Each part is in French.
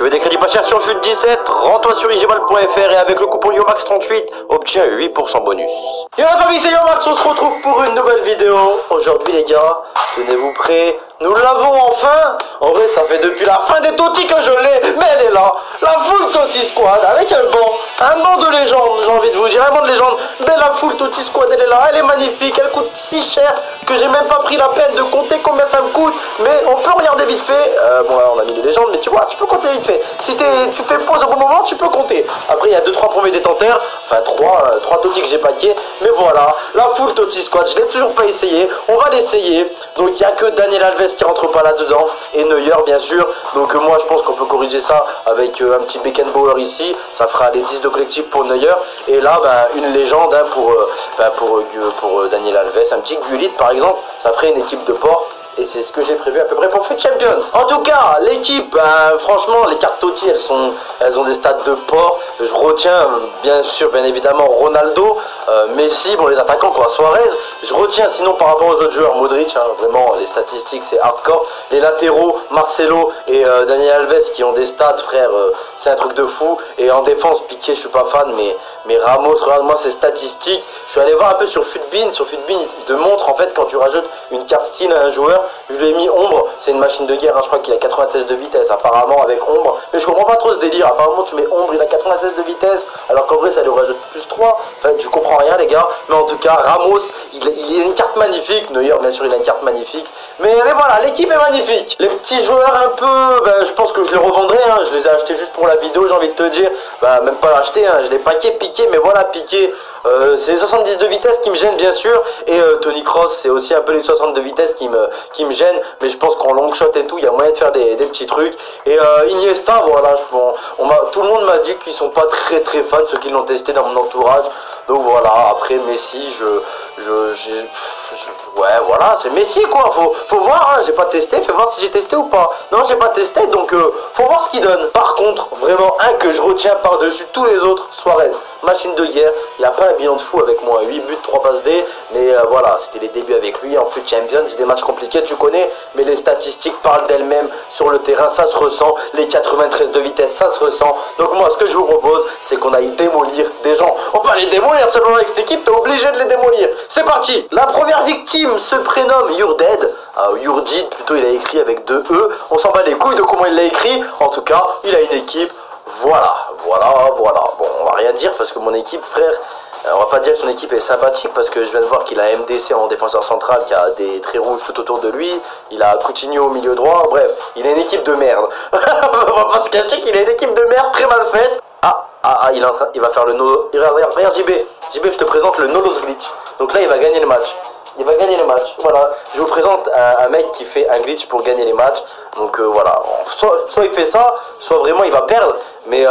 Tu veux des crédits pas chers sur FUT17? Rends-toi sur igbal.fr et avec le coupon YOMAX38, obtiens 8% bonus. Yo la famille, c'est YOMAX, on se retrouve pour une nouvelle vidéo. Aujourd'hui les gars, tenez-vous prêts, nous l'avons enfin. En vrai ça fait depuis la fin des Totis que je l'ai, mais elle est là. La full Totis Squad avec un banc de légende, j'ai envie de vous dire, un banc de légende. Mais la full Totis Squad elle est là, elle est magnifique, elle coûte si cher que j'ai même pas pris la peine de compter combien ça me coûte. Mais on peut regarder vite fait, bon là on a mis les légendes, mais tu vois, tu peux compter vite fait. Si tu fais pause au bon moment, tu peux compter. Après il y a 2-3 premiers détenteurs, enfin 3 Totis que j'ai paqués. Mais voilà, la full Totis Squad, je l'ai toujours pas essayé, on va l'essayer. Donc il n'y a que Daniel Alves qui rentre pas là-dedans, et Neuer bien sûr. Donc moi je pense qu'on peut corriger ça avec un petit Beckenbauer ici, ça fera les 10 de collectif pour Neuer. Et là bah, une légende hein, pour Daniel Alves, un petit Gullit par exemple, ça ferait une équipe de porc. Et c'est ce que j'ai prévu à peu près pour FUT Champions. En tout cas, l'équipe, franchement, les cartes Totis, elles ont des stats de porc. Je retiens, bien sûr, bien évidemment, Ronaldo, Messi, bon, les attaquants, quoi, Suarez. Je retiens, sinon, par rapport aux autres joueurs, Modric, hein, vraiment, les statistiques, c'est hardcore. Les latéraux, Marcelo et Daniel Alves, qui ont des stats, frère, c'est un truc de fou. Et en défense, Piqué, je suis pas fan, mais Ramos, regarde-moi ces statistiques. Je suis allé voir un peu sur FUTBIN. Sur FUTBIN, il te montre, en fait, quand tu rajoutes une carte style à un joueur. Je lui ai mis ombre, c'est une machine de guerre, hein, je crois qu'il a 96 de vitesse apparemment avec ombre. Mais je comprends pas trop ce délire, apparemment tu mets ombre, il a 96 de vitesse, alors qu'en vrai ça lui rajoute plus 3. Enfin je comprends rien les gars, mais en tout cas Ramos, il a une carte magnifique, Neuer bien sûr il a une carte magnifique. Mais voilà, l'équipe est magnifique. Les petits joueurs un peu, je pense que je les revendrai, hein, je les ai achetés juste pour la vidéo, j'ai envie de te dire. Même pas acheté, hein, je l'ai piqué, mais voilà, piqué. C'est les 70 de vitesse qui me gênent bien sûr. Et Toni Kroos c'est aussi un peu les 60 de vitesse qui me gênent. Mais je pense qu'en long shot et tout, il y a moyen de faire des petits trucs. Et Iniesta, voilà, tout le monde m'a dit qu'ils sont pas très fans, ceux qui l'ont testé dans mon entourage. Donc voilà, après Messi, ouais voilà, c'est Messi quoi, faut voir, hein, j'ai pas testé, fais voir si j'ai testé ou pas. Non, j'ai pas testé, donc faut voir ce qu'il donne. Par contre, vraiment un que je retiens par-dessus tous les autres, Suarez, machine de guerre, il a pas un bilan de fou avec moi, 8 buts, 3 passes D, mais voilà, c'était les débuts avec lui en FUT Champions, des matchs compliqués, tu connais, mais les statistiques parlent d'elles-mêmes sur le terrain, ça se ressent, les 93 de vitesse, ça se ressent. Donc moi, ce que je vous propose, c'est qu'on aille démolir des gens. On va les démolir, tout simplement avec cette équipe, t'es obligé de les démolir. C'est parti. La première victime se prénomme Yourded. Yourdid, plutôt, il a écrit avec 2 E. On s'en bat les couilles de comment il l'a écrit. En tout cas, il a une équipe. Voilà. Bon, on va rien dire parce que mon équipe, frère, on va pas dire que son équipe est sympathique parce que je viens de voir qu'il a MDC en défenseur central qui a des traits rouges tout autour de lui. Il a Coutinho au milieu droit. Bref, il a une équipe de merde. On va pas se cacher qu'il a une équipe de merde très mal faite. Il va faire le no. Regarde JB, je te présente le no loss glitch. Donc là, il va gagner le match. Voilà. Je vous présente un mec qui fait un glitch pour gagner les matchs. Donc voilà. Soit il fait ça, soit vraiment il va perdre. Mais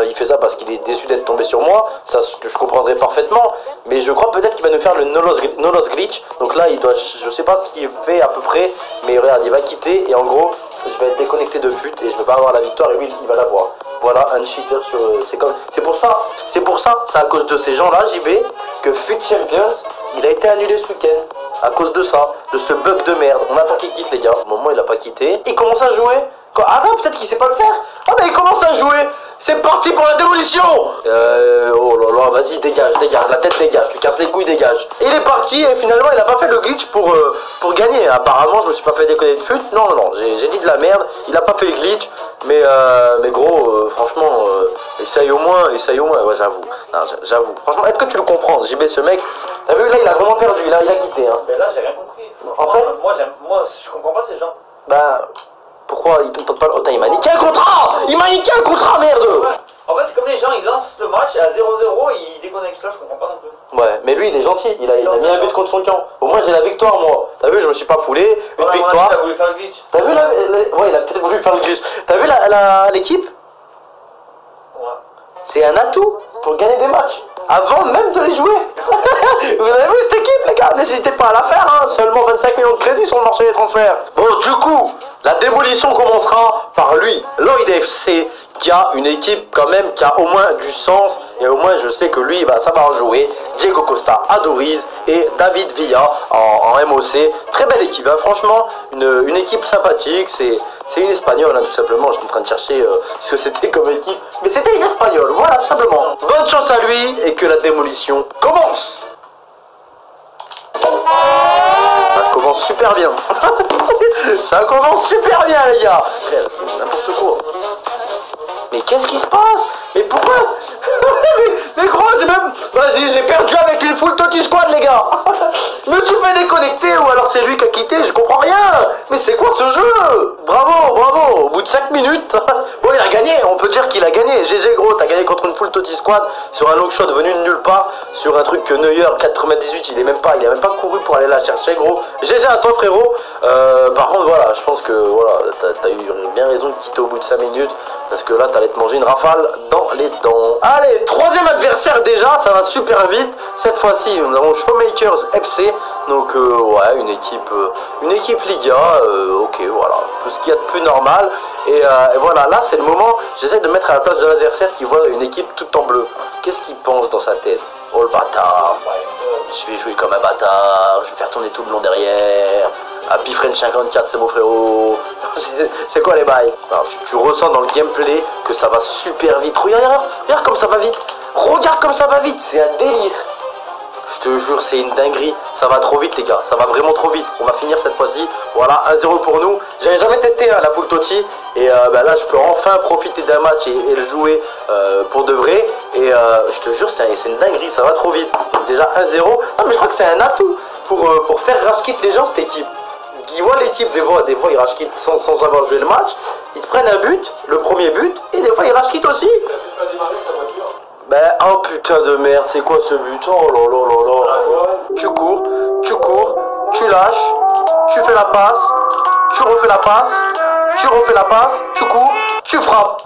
il fait ça parce qu'il est déçu d'être tombé sur moi. Ça, ce que je comprendrais parfaitement. Mais je crois peut-être qu'il va nous faire le no loss glitch. Donc là, il doit, je sais pas ce qu'il fait à peu près. Mais regarde, il va quitter. Et en gros, je vais être déconnecté de FUT et je vais pas avoir la victoire. Et lui, il va l'avoir. Voilà, un cheater sur... C'est pour ça, c'est à cause de ces gens-là, JB, que FUT Champions, il a été annulé ce week-end. À cause de ça, de ce bug de merde. On attend qu'il quitte les gars. Au moment il a pas quitté. Il commence à jouer. Peut-être qu'il sait pas le faire. Il commence à jouer. C'est parti pour la démolition. Oh là là, vas-y, dégage, la tête dégage, tu casses les couilles, dégage. Et il est parti et finalement il a pas fait le glitch pour gagner. Apparemment je me suis pas fait déconner de FUT. Non, j'ai dit de la merde. Il a pas fait le glitch. Mais gros, franchement, essaye au moins, ouais, j'avoue. Franchement, est-ce que tu le comprends, JB, ce mec, t'as vu, là, il a vraiment perdu, il a quitté, hein. Mais là, j'ai rien compris. En fait, moi, je comprends pas ces gens. Pourquoi il ne tente pas le... il m'a niqué un contrat, merde. Ouais. En fait, c'est comme les gens, ils lancent le match à 0-0 et ils déconnectent. Là, je comprends pas non plus. Ouais, mais lui, il est gentil, il a mis un but contre son camp. Au moins, j'ai la victoire, moi. T'as vu, je me suis pas foulé, une victoire. Il a voulu faire le glitch. T'as vu, ouais, il a peut-être voulu faire le glitch. T'as vu l'équipe? Ouais. C'est un atout pour gagner des matchs. Avant même de les jouer. Vous avez vu cette équipe les gars? N'hésitez pas à la faire, hein. Seulement 25 millions de crédits sur le marché des transferts. Bon, du coup, La démolition commencera par lui, Lloyd FC, qui a une équipe quand même qui a au moins du sens et au moins je sais que lui va savoir jouer. Diego Costa, Aduriz et David Villa en MOC. Très belle équipe, hein. Franchement, une équipe sympathique. C'est une espagnole, hein, tout simplement. Je suis en train de chercher ce que c'était comme équipe, mais c'était une espagnole, voilà, tout simplement. Bonne chance à lui et que la démolition commence. Ça commence super bien. Ça commence super bien, les gars. N'importe quoi. Mais qu'est-ce qui se passe? Mais pourquoi? mais gros, j'ai même... Vas-y, j'ai perdu avec une full Totti Squad, les gars. Me tu fais déconnecter ou alors c'est lui qui a quitté, je comprends rien. Mais c'est quoi ce jeu? Bravo, bravo. Au bout de 5 minutes. Bon, il a gagné, on peut dire qu'il a gagné. GG, gros, t'as gagné contre une full Totti Squad sur un long shot venu de nulle part, sur un truc que Neuer 98, il a même pas couru pour aller la chercher, gros. GG à toi, frérot. Par contre, voilà, je pense que voilà, t'as eu bien raison de quitter au bout de 5 minutes parce que là, t'allais te manger une rafale dans les dents. Allez, troisième adversaire déjà, ça va super vite. Cette fois-ci, nous avons Showmakers FC. Donc, ouais, une équipe Liga. Ok, voilà, tout ce qu'il y a de plus normal. Et voilà, là, c'est le moment. J'essaie de mettre à la place de l'adversaire qui voit une équipe toute en bleu. Qu'est-ce qu'il pense dans sa tête? Oh le bâtard, je vais jouer comme un bâtard, je vais faire tourner tout le long derrière. Happy French 54, c'est mon frérot. C'est quoi les bails? Alors, tu ressens dans le gameplay que ça va super vite. Regarde comme ça va vite. Regarde comme ça va vite, c'est un délire. Je te jure, c'est une dinguerie. Ça va trop vite, les gars. Ça va vraiment trop vite. On va finir cette fois-ci. Voilà, 1-0 pour nous. J'avais jamais testé la full Totti. Et là, je peux enfin profiter d'un match et le jouer pour de vrai. Et je te jure, c'est une dinguerie. Ça va trop vite. Donc, déjà 1-0. Ah, mais je crois que c'est un atout pour faire rage quit les gens, cette équipe. Ils voient l'équipe, des fois ils rage quit sans avoir joué le match. Ils se prennent un but, le premier but. Et des fois, ils rage quit aussi. Ben, oh putain de merde, c'est quoi ce but? Oh là là là là. Tu cours, tu lâches, tu fais la passe, tu refais la passe, tu cours, tu frappes.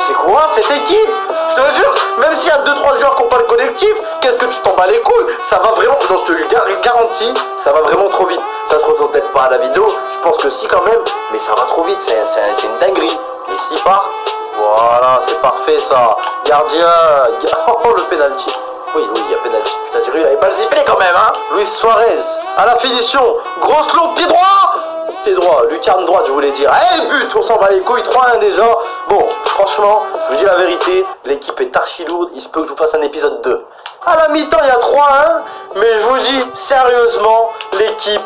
C'est quoi cette équipe? Je te jure, même s'il y a 2-3 joueurs qui n'ont pas le collectif, qu'est-ce que tu t'en bats les couilles? Ça va vraiment, non, je te garantis, ça va vraiment trop vite. Ça se ressent peut-être pas à la vidéo, je pense que si quand même, mais ça va trop vite, c'est une dinguerie. Et s'il part, voilà, c'est parfait ça. Gardien, oh le penalty. Oui, il y a penalty. Putain, Giroud, il avait pas le sifflet quand même, hein. Luis Suarez, à la finition. Grosse loupe, pied droit. Pied droit, lucarne droite, je voulais dire. Eh, but, on s'en bat les couilles, 3-1 déjà. Bon, franchement, je vous dis la vérité, l'équipe est archi lourde. Il se peut que je vous fasse un épisode 2. À la mi-temps, il y a 3-1. Mais je vous dis, sérieusement, l'équipe...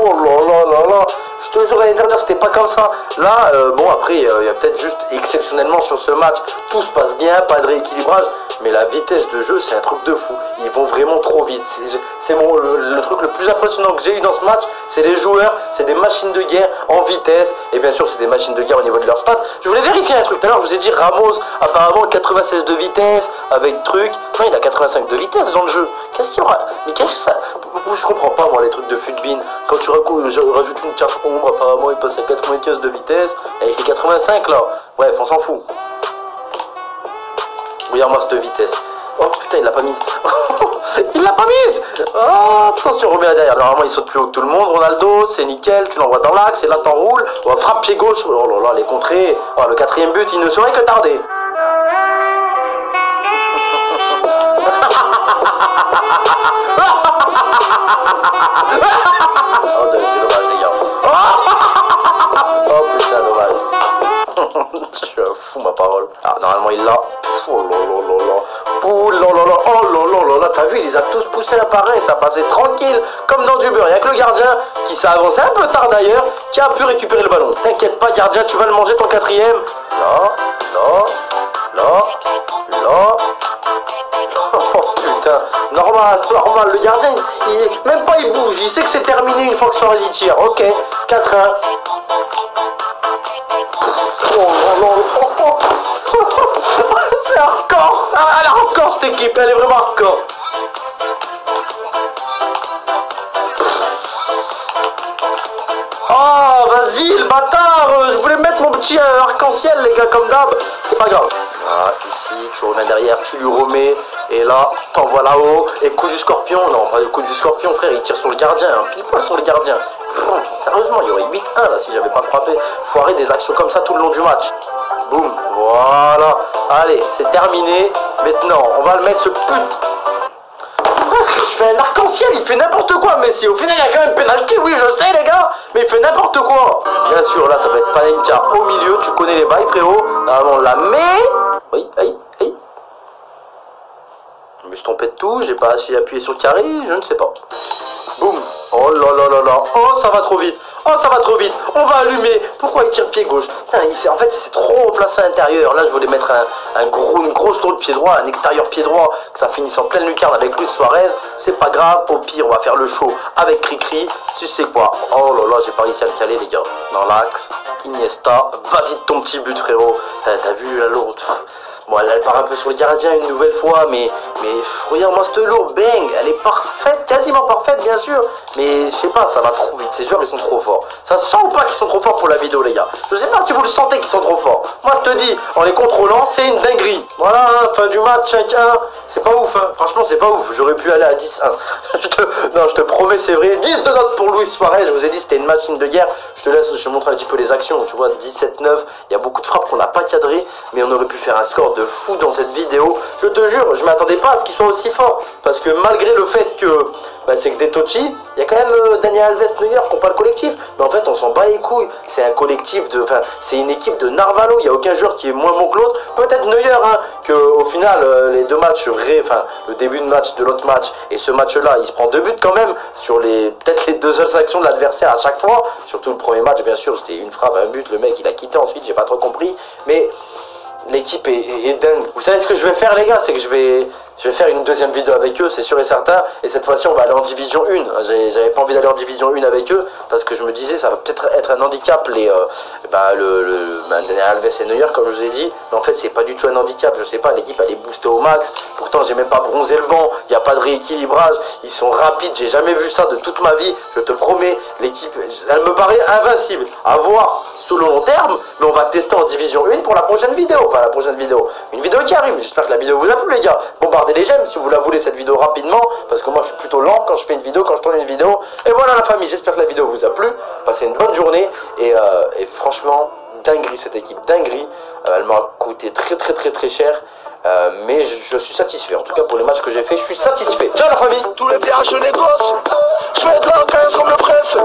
Oh là là là là. Je te jure, l'année dernière, c'était pas comme ça. Là, bon, après, il y a peut-être juste exceptionnellement sur ce match, tout se passe bien, pas de rééquilibrage. Mais la vitesse de jeu, c'est un truc de fou. Ils vont vraiment trop vite. C'est le truc le plus impressionnant que j'ai eu dans ce match. C'est les joueurs, c'est des machines de guerre en vitesse. Et bien sûr, c'est des machines de guerre au niveau de leur stats. Je voulais vérifier un truc. Tout à l'heure, je vous ai dit Ramos, apparemment 96 de vitesse, avec truc. Non, il a 85 de vitesse dans le jeu. Qu'est-ce qu'il aura? Mais qu'est-ce que ça... Je comprends pas, moi, les trucs de Futbin. Quand tu rajoutes une carte ombre, apparemment, il passe à 95 de vitesse. Avec les 85, là. Bref, on s'en fout. Regarde-moi cette vitesse. Oh putain, il l'a pas mise. Il l'a pas mise. Oh, attention, remets-la derrière. Normalement, il saute plus haut que tout le monde. Ronaldo, c'est nickel. Tu l'envoies dans l'axe et là, t'enroules. On frappe pied gauche. Oh là là, les contrées. Oh, le 4e but, il ne saurait que tarder. Oh, dommage, les gars. Oh putain, dommage. Je suis un fou, ma parole. Ah, normalement, il l'a. Oh là là là là. Oh là là là. Oh là là là là. T'as vu, il les a tous poussés un par un. Ça passait tranquille, comme dans du beurre. Il n'y a que le gardien qui s'est avancé un peu tard d'ailleurs, qui a pu récupérer le ballon. T'inquiète pas, gardien, tu vas le manger ton 4e. Là, là, là, là. Oh putain, normal, le gardien, même pas il bouge, il sait que c'est terminé une fois que Suarez y tire. Ok, 4-1. Oh non, non, c'est hardcore, elle est hardcore cette équipe, elle est vraiment hardcore. Oh, vas-y, le bâtard, je voulais mettre mon petit arc-en-ciel, les gars, comme d'hab. C'est pas grave. Ah, ici, tu reviens derrière, tu lui remets. Et là, t'envoies là-haut. Et coup du scorpion. Non, pas le coup du scorpion, frère, il tire sur le gardien. Hein, pile poil sur le gardien. Sérieusement, il y aurait 8-1 là si j'avais pas frappé. Foiré des actions comme ça tout le long du match. Boum, voilà. Allez, c'est terminé. Maintenant, on va le mettre ce je fais un arc-en-ciel, il fait n'importe quoi Messi. Au final il y a quand même pénalty, oui je sais les gars, mais il fait n'importe quoi. Bien sûr là ça va être Panenka au milieu, tu connais les bails frérot. Normalement on la met. Oui, aïe. Je me suis trompé de tout, j'ai pas assez appuyé sur le carré, je ne sais pas. Boum. Oh là là là là. Oh ça va trop vite. Oh ça va trop vite. On va allumer. Pourquoi il tire pied gauche? Putain, en fait il s'est trop placé à l'intérieur. Là je voulais mettre une grosse tour de pied droit, un extérieur pied droit, que ça finisse en pleine lucarne avec Luis Suarez. C'est pas grave, au pire on va faire le show avec Cricri. Tu sais quoi? Oh là là, j'ai pas réussi à le caler les gars. Dans l'axe, Iniesta, vas-y de ton petit but frérot. T'as vu la lourde? Bon, elle part un peu sur le gardien une nouvelle fois, mais regarde-moi cette lourde, bang, elle est parfaite, quasiment parfaite bien sûr, mais je sais pas, ça va trop vite, ces joueurs ils sont trop forts. Ça se sent ou pas qu'ils sont trop forts pour la vidéo les gars? Je sais pas si vous le sentez qu'ils sont trop forts. Moi je te dis, en les contrôlant, c'est une dinguerie. Voilà, hein, fin du match, 5-1, c'est pas ouf, hein. Franchement c'est pas ouf, j'aurais pu aller à 10-1. Non, je te promets, c'est vrai, 10 de notes pour Luis Suarez, je vous ai dit c'était une machine de guerre, je te laisse, je te montre un petit peu les actions, tu vois, 17-9, il y a beaucoup de frappes qu'on n'a pas cadrées, mais on aurait pu faire un score de fou dans cette vidéo. Je te jure, je m'attendais pas à ce qu'il soit aussi fort, parce que malgré le fait que c'est que des Totti, il y a quand même Daniel Alves, Neuer qui n'ont pas le collectif, mais en fait on s'en bat les couilles, c'est un collectif de, enfin c'est une équipe de Narvalo, il n'y a aucun joueur qui est moins bon que l'autre, peut-être Neuer, hein, que au final les deux matchs, enfin le début de match de l'autre match et ce match là, il se prend 2 buts quand même, sur peut-être les 2 seules actions de l'adversaire à chaque fois, surtout le premier match bien sûr, c'était une frappe, un but, le mec il a quitté ensuite, j'ai pas trop compris, mais l'équipe est dingue. Vous savez ce que je vais faire les gars, c'est que je vais faire une deuxième vidéo avec eux, c'est sûr et certain, et cette fois-ci on va aller en division 1. J'avais pas envie d'aller en division 1 avec eux, parce que je me disais ça va peut-être être un handicap, Daniel Alves et Neuer comme je vous ai dit, mais en fait c'est pas du tout un handicap, je sais pas, l'équipe elle est boostée au max, pourtant j'ai même pas bronzé le banc, il n'y a pas de rééquilibrage, ils sont rapides, j'ai jamais vu ça de toute ma vie, je te promets, l'équipe, elle me paraît invincible, à voir sur le long terme, mais on va tester en division 1 pour la prochaine vidéo, enfin la prochaine vidéo, une vidéo qui arrive, j'espère que la vidéo vous a plu les gars, bombardez les j'aime si vous la voulez cette vidéo rapidement, parce que moi je suis plutôt lent quand je fais une vidéo, quand je tourne une vidéo. Et voilà la famille, j'espère que la vidéo vous a plu, passez une bonne journée, et franchement, dinguerie cette équipe, dinguerie, elle m'a coûté très cher, mais je suis satisfait, en tout cas pour les matchs que j'ai fait, je suis satisfait. Ciao la famille. Tous les biens je négocie, je fais de la caisse comme le préfet.